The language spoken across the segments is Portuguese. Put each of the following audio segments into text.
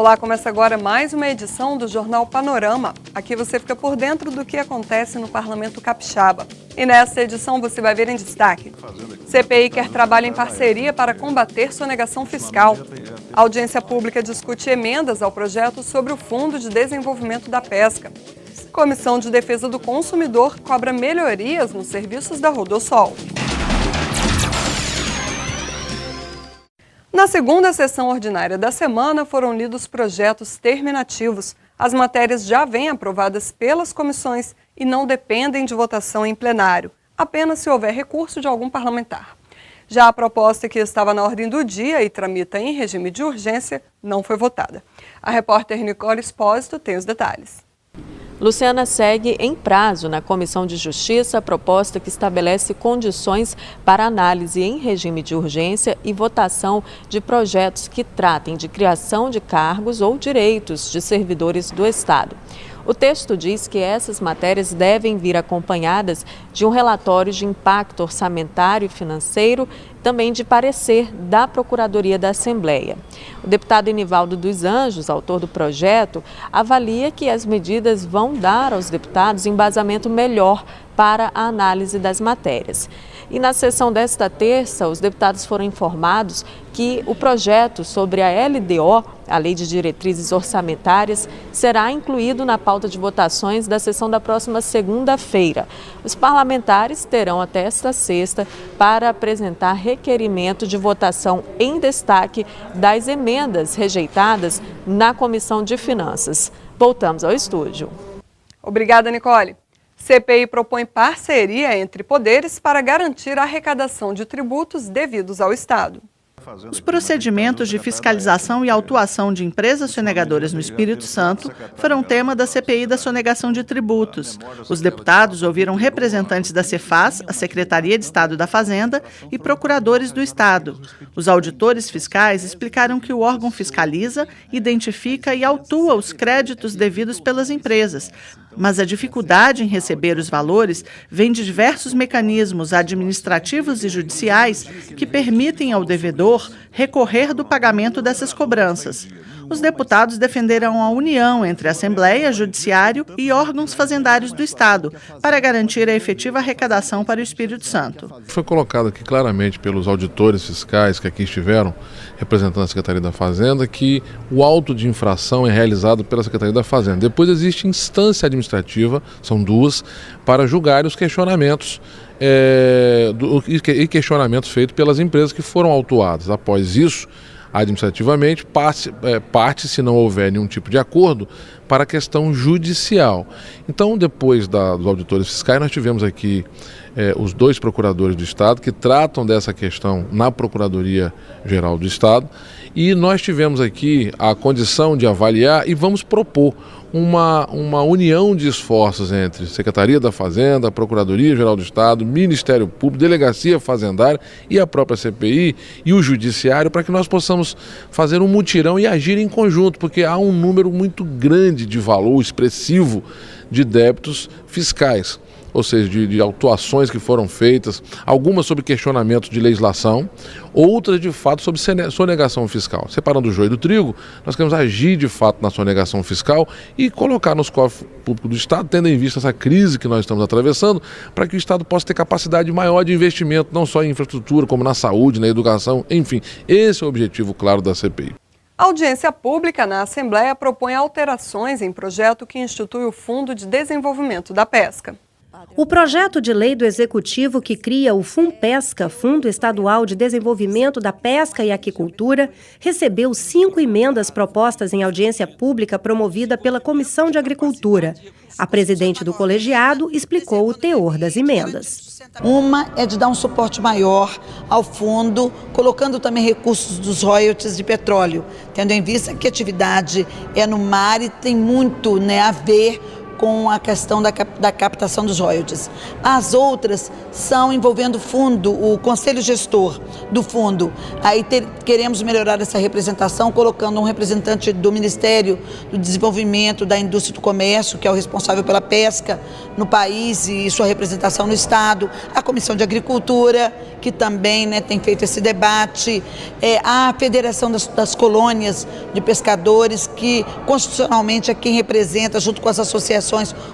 Olá, começa agora mais uma edição do Jornal Panorama. Aqui você fica por dentro do que acontece no Parlamento Capixaba. E nesta edição você vai ver em destaque: CPI quer trabalho em parceria para combater sonegação fiscal. A audiência pública discute emendas ao projeto sobre o Fundo de Desenvolvimento da Pesca. Comissão de Defesa do Consumidor cobra melhorias nos serviços da Rodossol. Na segunda sessão ordinária da semana, foram lidos projetos terminativos. As matérias já vêm aprovadas pelas comissões e não dependem de votação em plenário, apenas se houver recurso de algum parlamentar. Já a proposta que estava na ordem do dia e tramita em regime de urgência não foi votada. A repórter Nicole Espósito tem os detalhes. Luciana segue em prazo na Comissão de Justiça a proposta que estabelece condições para análise em regime de urgência e votação de projetos que tratem de criação de cargos ou direitos de servidores do Estado. O texto diz que essas matérias devem vir acompanhadas de um relatório de impacto orçamentário e financeiro, também de parecer da Procuradoria da Assembleia. O deputado Enivaldo dos Anjos, autor do projeto, avalia que as medidas vão dar aos deputados embasamento melhor para a análise das matérias. E na sessão desta terça, os deputados foram informados que o projeto sobre a LDO, a Lei de Diretrizes Orçamentárias, será incluído na pauta de votações da sessão da próxima segunda-feira. Os parlamentares terão até esta sexta para apresentar requerimento de votação em destaque das emendas rejeitadas na Comissão de Finanças. Voltamos ao estúdio. Obrigada, Nicole. CPI propõe parceria entre poderes para garantir a arrecadação de tributos devidos ao Estado. Os procedimentos de fiscalização e autuação de empresas sonegadoras no Espírito Santo foram tema da CPI da sonegação de tributos. Os deputados ouviram representantes da Cefaz, a Secretaria de Estado da Fazenda, e procuradores do Estado. Os auditores fiscais explicaram que o órgão fiscaliza, identifica e autua os créditos devidos pelas empresas, mas a dificuldade em receber os valores vem de diversos mecanismos administrativos e judiciais que permitem ao devedor recorrer do pagamento dessas cobranças. Os deputados defenderam a união entre Assembleia, Judiciário e órgãos fazendários do Estado para garantir a efetiva arrecadação para o Espírito Santo. Foi colocado aqui claramente pelos auditores fiscais que aqui estiveram, representando a Secretaria da Fazenda, que o auto de infração é realizado pela Secretaria da Fazenda. Depois existe instância administrativa, são duas, para julgar os questionamentos e questionamentos feitos pelas empresas que foram autuadas. Após isso, administrativamente, parte, se não houver nenhum tipo de acordo, para a questão judicial. Então, depois dos auditores fiscais, nós tivemos aqui os dois procuradores do Estado que tratam dessa questão na Procuradoria-Geral do Estado, e nós tivemos aqui a condição de avaliar e vamos propor uma união de esforços entre Secretaria da Fazenda, Procuradoria-Geral do Estado, Ministério Público, Delegacia Fazendária e a própria CPI e o Judiciário, para que nós possamos fazer um mutirão e agir em conjunto, porque há um número muito grande de valor expressivo de débitos fiscais, ou seja, de autuações que foram feitas, algumas sobre questionamentos de legislação, outras de fato sobre sonegação fiscal. Separando o joio do trigo, nós queremos agir de fato na sonegação fiscal e colocar nos cofres públicos do Estado, tendo em vista essa crise que nós estamos atravessando, para que o Estado possa ter capacidade maior de investimento, não só em infraestrutura, como na saúde, na educação, enfim. Esse é o objetivo claro da CPI. A audiência pública na Assembleia propõe alterações em projeto que institui o Fundo de Desenvolvimento da Pesca. O projeto de lei do Executivo que cria o FUNPESCA, Fundo Estadual de Desenvolvimento da Pesca e Aquicultura, recebeu 5 emendas propostas em audiência pública promovida pela Comissão de Agricultura. A presidente do colegiado explicou o teor das emendas. Uma é de dar um suporte maior ao fundo, colocando também recursos dos royalties de petróleo, tendo em vista que a atividade é no mar e tem muito a ver com a questão da captação dos royalties. As outras são envolvendo o fundo, o conselho gestor do fundo. Aí queremos melhorar essa representação, colocando um representante do Ministério do Desenvolvimento, da Indústria e do Comércio, que é o responsável pela pesca no país e sua representação no Estado, a Comissão de Agricultura, que também, né, tem feito esse debate, a Federação das Colônias de Pescadores, que constitucionalmente é quem representa, junto com as associações,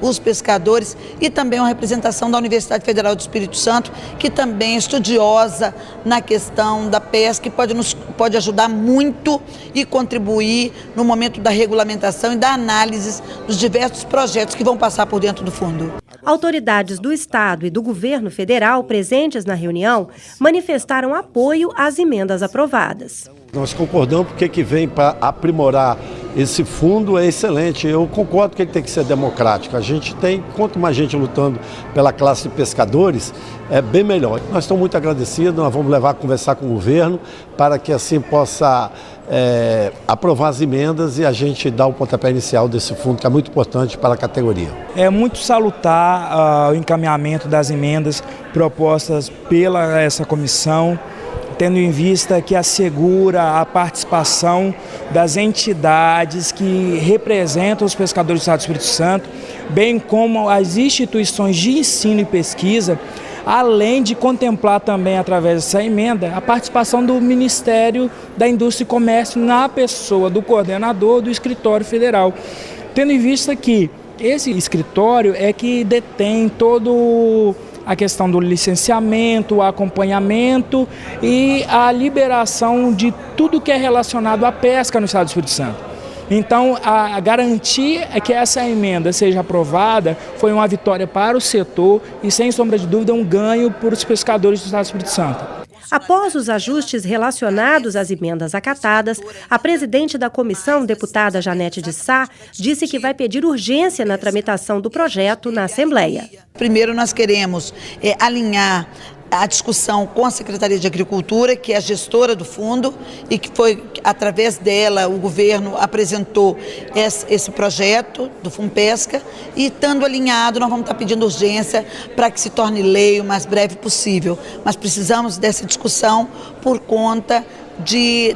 os pescadores, e também uma representação da Universidade Federal do Espírito Santo, que também é estudiosa na questão da pesca e pode ajudar muito e contribuir no momento da regulamentação e da análise dos diversos projetos que vão passar por dentro do fundo. Autoridades do Estado e do governo federal presentes na reunião manifestaram apoio às emendas aprovadas. Nós concordamos porque que vem para aprimorar esse fundo é excelente. Eu concordo que ele tem que ser democrático. A gente tem, quanto mais gente lutando pela classe de pescadores, é bem melhor. Nós estamos muito agradecidos, nós vamos levar a conversar com o governo para que assim possa aprovar as emendas e a gente dar o pontapé inicial desse fundo, que é muito importante para a categoria. É muito salutar o encaminhamento das emendas propostas pela essa comissão, tendo em vista que assegura a participação das entidades que representam os pescadores do Estado do Espírito Santo, bem como as instituições de ensino e pesquisa, além de contemplar também, através dessa emenda, a participação do Ministério da Indústria e Comércio na pessoa do coordenador do Escritório Federal, tendo em vista que esse escritório é que detém todo a questão do licenciamento, o acompanhamento e a liberação de tudo que é relacionado à pesca no Estado do Espírito Santo. Então, a garantia é que essa emenda seja aprovada foi uma vitória para o setor e, sem sombra de dúvida, um ganho para os pescadores do Estado do Espírito Santo. Após os ajustes relacionados às emendas acatadas, a presidente da comissão, deputada Janete de Sá, disse que vai pedir urgência na tramitação do projeto na Assembleia. Primeiro, nós queremos alinhar a discussão com a Secretaria de Agricultura, que é a gestora do fundo, e que foi, através dela, o governo apresentou esse projeto do FUNPESCA, e estando alinhado, nós vamos estar pedindo urgência para que se torne lei o mais breve possível. Mas precisamos dessa discussão por conta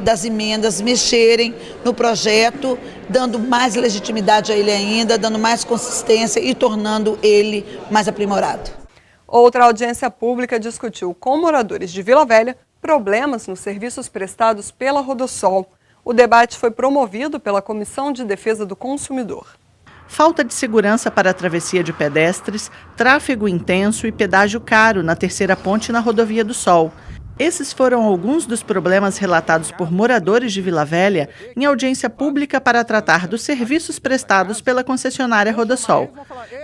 das emendas mexerem no projeto, dando mais legitimidade a ele ainda, dando mais consistência e tornando ele mais aprimorado. Outra audiência pública discutiu com moradores de Vila Velha problemas nos serviços prestados pela Rodosol. O debate foi promovido pela Comissão de Defesa do Consumidor. Falta de segurança para a travessia de pedestres, tráfego intenso e pedágio caro na terceira ponte na Rodovia do Sol. Esses foram alguns dos problemas relatados por moradores de Vila Velha em audiência pública para tratar dos serviços prestados pela concessionária Rodosol.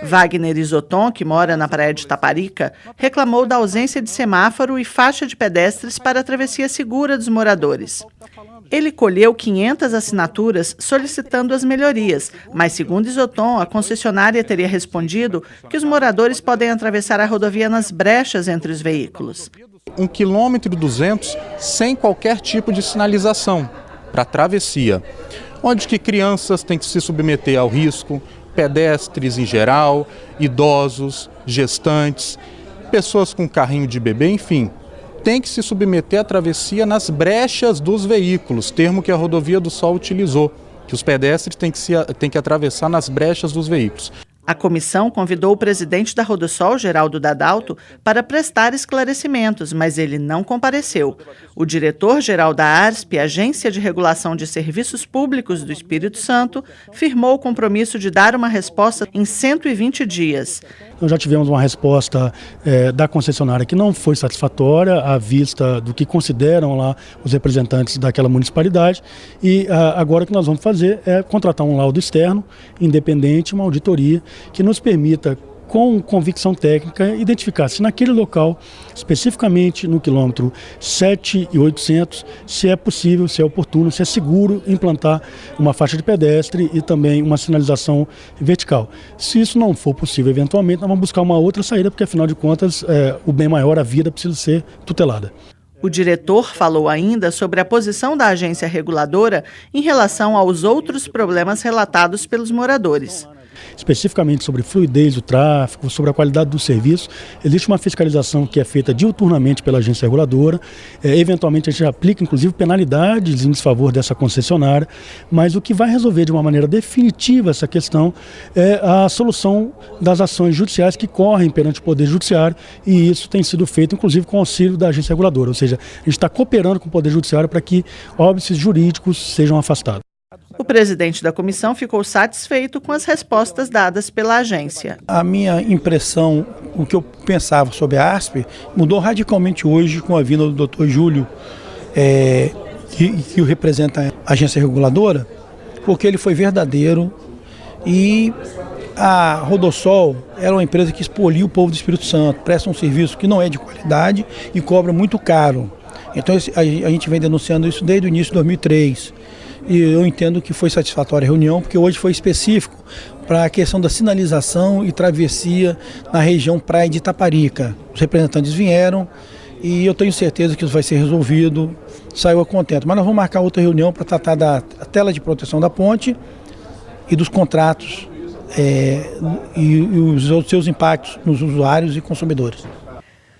Wagner Isoton, que mora na praia de Taparica, reclamou da ausência de semáforo e faixa de pedestres para a travessia segura dos moradores. Ele colheu 500 assinaturas solicitando as melhorias, mas, segundo Isoton, a concessionária teria respondido que os moradores podem atravessar a rodovia nas brechas entre os veículos. 1,2 km sem qualquer tipo de sinalização para travessia, onde que crianças têm que se submeter ao risco, pedestres em geral, idosos, gestantes, pessoas com carrinho de bebê, enfim, tem que se submeter à travessia nas brechas dos veículos, termo que a Rodovia do Sol utilizou, que os pedestres têm que atravessar nas brechas dos veículos. A comissão convidou o presidente da Rodosol, Geraldo Dadalto, para prestar esclarecimentos, mas ele não compareceu. O diretor-geral da ARSP, Agência de Regulação de Serviços Públicos do Espírito Santo, firmou o compromisso de dar uma resposta em 120 dias. Nós já tivemos uma resposta da concessionária que não foi satisfatória à vista do que consideram lá os representantes daquela municipalidade, e agora o que nós vamos fazer é contratar um laudo externo, independente, uma auditoria, que nos permita, com convicção técnica, identificar se naquele local, especificamente no quilômetro 7.800, se é possível, se é oportuno, se é seguro implantar uma faixa de pedestre e também uma sinalização vertical. Se isso não for possível, eventualmente, nós vamos buscar uma outra saída, porque afinal de contas, o bem maior, a vida, precisa ser tutelada. O diretor falou ainda sobre a posição da agência reguladora em relação aos outros problemas relatados pelos moradores. especificamente sobre fluidez do tráfego, sobre a qualidade do serviço. Existe uma fiscalização que é feita diuturnamente pela agência reguladora, eventualmente a gente aplica inclusive penalidades em desfavor dessa concessionária, mas o que vai resolver de uma maneira definitiva essa questão é a solução das ações judiciais que correm perante o Poder Judiciário, e isso tem sido feito inclusive com o auxílio da agência reguladora, ou seja, a gente está cooperando com o Poder Judiciário para que óbices jurídicos sejam afastados. O presidente da comissão ficou satisfeito com as respostas dadas pela agência. A minha impressão, o que eu pensava sobre a ASP, mudou radicalmente hoje com a vinda do Dr. Júlio, que representa a agência reguladora, porque ele foi verdadeiro e a Rodossol era uma empresa que expolia o povo do Espírito Santo, presta um serviço que não é de qualidade e cobra muito caro. Então a gente vem denunciando isso desde o início de 2003. E eu entendo que foi satisfatória a reunião, porque hoje foi específico para a questão da sinalização e travessia na região Praia de Itaparica. Os representantes vieram e eu tenho certeza que isso vai ser resolvido, saiu a contento. Mas nós vamos marcar outra reunião para tratar da tela de proteção da ponte e dos contratos e os seus impactos nos usuários e consumidores.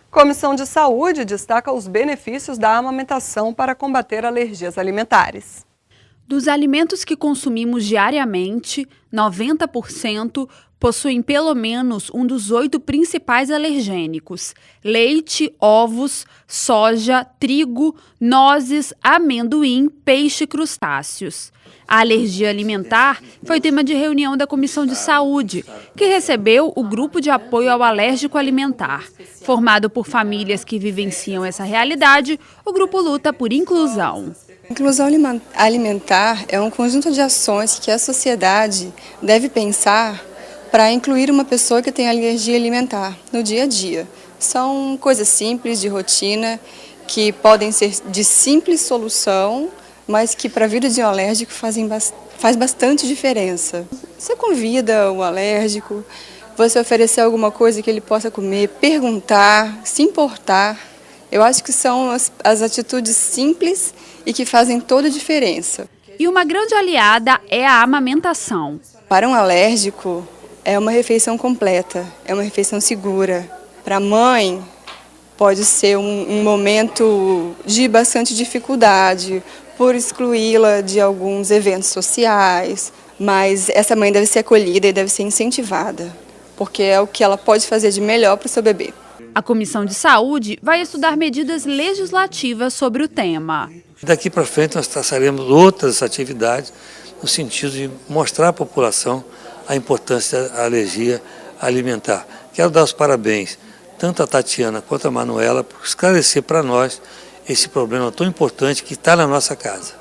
Comissão de Saúde destaca os benefícios da amamentação para combater alergias alimentares. Dos alimentos que consumimos diariamente, 90% possuem pelo menos um dos 8 principais alergênicos: leite, ovos, soja, trigo, nozes, amendoim, peixe e crustáceos. A alergia alimentar foi tema de reunião da Comissão de Saúde, que recebeu o Grupo de Apoio ao Alérgico Alimentar. Formado por famílias que vivenciam essa realidade, o grupo luta por inclusão. Inclusão alimentar é um conjunto de ações que a sociedade deve pensar para incluir uma pessoa que tem alergia alimentar no dia a dia. São coisas simples, de rotina, que podem ser de simples solução, mas que para a vida de um alérgico faz bastante diferença. Você convida o alérgico, você oferecer alguma coisa que ele possa comer, perguntar, se importar. Eu acho que são as atitudes simples e que fazem toda a diferença. E uma grande aliada é a amamentação. Para um alérgico, é uma refeição completa, é uma refeição segura. Para a mãe, pode ser um momento de bastante dificuldade, por excluí-la de alguns eventos sociais, mas essa mãe deve ser acolhida e deve ser incentivada, porque é o que ela pode fazer de melhor para o seu bebê. A Comissão de Saúde vai estudar medidas legislativas sobre o tema. Daqui para frente nós traçaremos outras atividades no sentido de mostrar à população a importância da alergia alimentar. Quero dar os parabéns tanto a Tatiana quanto a Manuela por esclarecer para nós esse problema tão importante que está na nossa casa.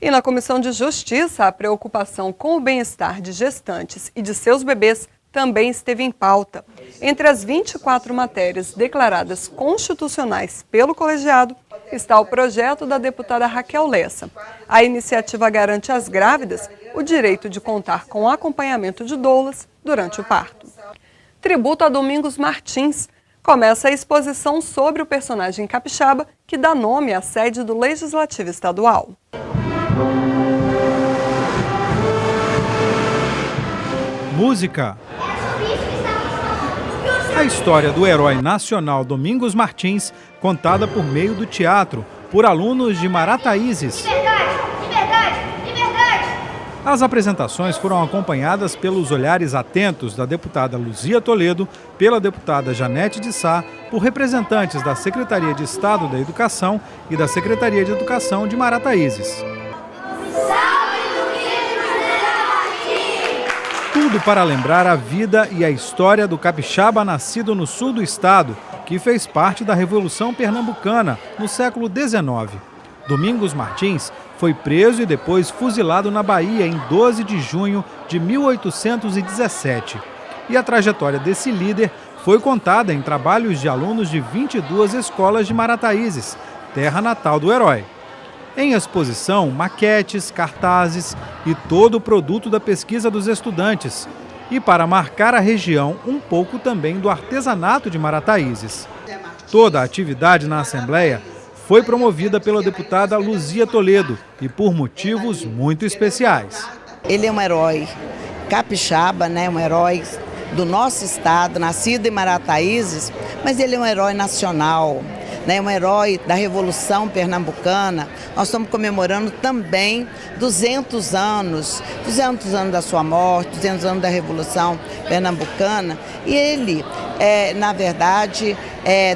E na Comissão de Justiça, a preocupação com o bem-estar de gestantes e de seus bebês também esteve em pauta. Entre as 24 matérias declaradas constitucionais pelo colegiado, está o projeto da deputada Raquel Lessa. A iniciativa garante às grávidas o direito de contar com acompanhamento de doulas durante o parto. Tributo a Domingos Martins. Começa a exposição sobre o personagem capixaba que dá nome à sede do Legislativo Estadual. Música. A história do herói nacional Domingos Martins, contada por meio do teatro, por alunos de Marataízes. As apresentações foram acompanhadas pelos olhares atentos da deputada Luzia Toledo, pela deputada Janete de Sá, por representantes da Secretaria de Estado da Educação e da Secretaria de Educação de Marataízes. Tudo para lembrar a vida e a história do capixaba nascido no sul do estado, que fez parte da Revolução Pernambucana no século XIX. Domingos Martins foi preso e depois fuzilado na Bahia em 12 de junho de 1817. E a trajetória desse líder foi contada em trabalhos de alunos de 22 escolas de Marataízes, terra natal do herói. Em exposição, maquetes, cartazes e todo o produto da pesquisa dos estudantes. E para marcar a região, um pouco também do artesanato de Marataízes. Toda a atividade na Assembleia foi promovida pela deputada Luzia Toledo e por motivos muito especiais. Ele é um herói capixaba, né, um herói do nosso estado, nascido em Marataízes, mas ele é um herói nacional, né, um herói da Revolução Pernambucana. Nós estamos comemorando também 200 anos da sua morte, 200 anos da Revolução Pernambucana. E ele, na verdade,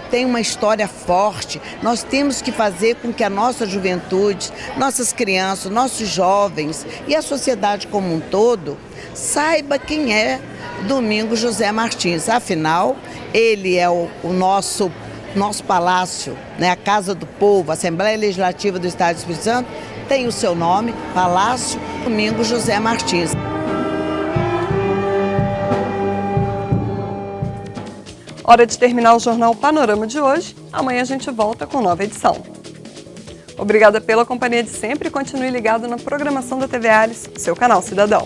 tem uma história forte. Nós temos que fazer com que a nossa juventude, nossas crianças, nossos jovens e a sociedade como um todo saiba quem é Domingos José Martins. Afinal, ele é o nosso palácio, né, a Casa do Povo, a Assembleia Legislativa do Estado do Espírito Santo, tem o seu nome, Palácio Domingos José Martins. Hora de terminar o Jornal Panorama de hoje. Amanhã a gente volta com nova edição. Obrigada pela companhia de sempre e continue ligado na programação da TV Alice, seu canal cidadão.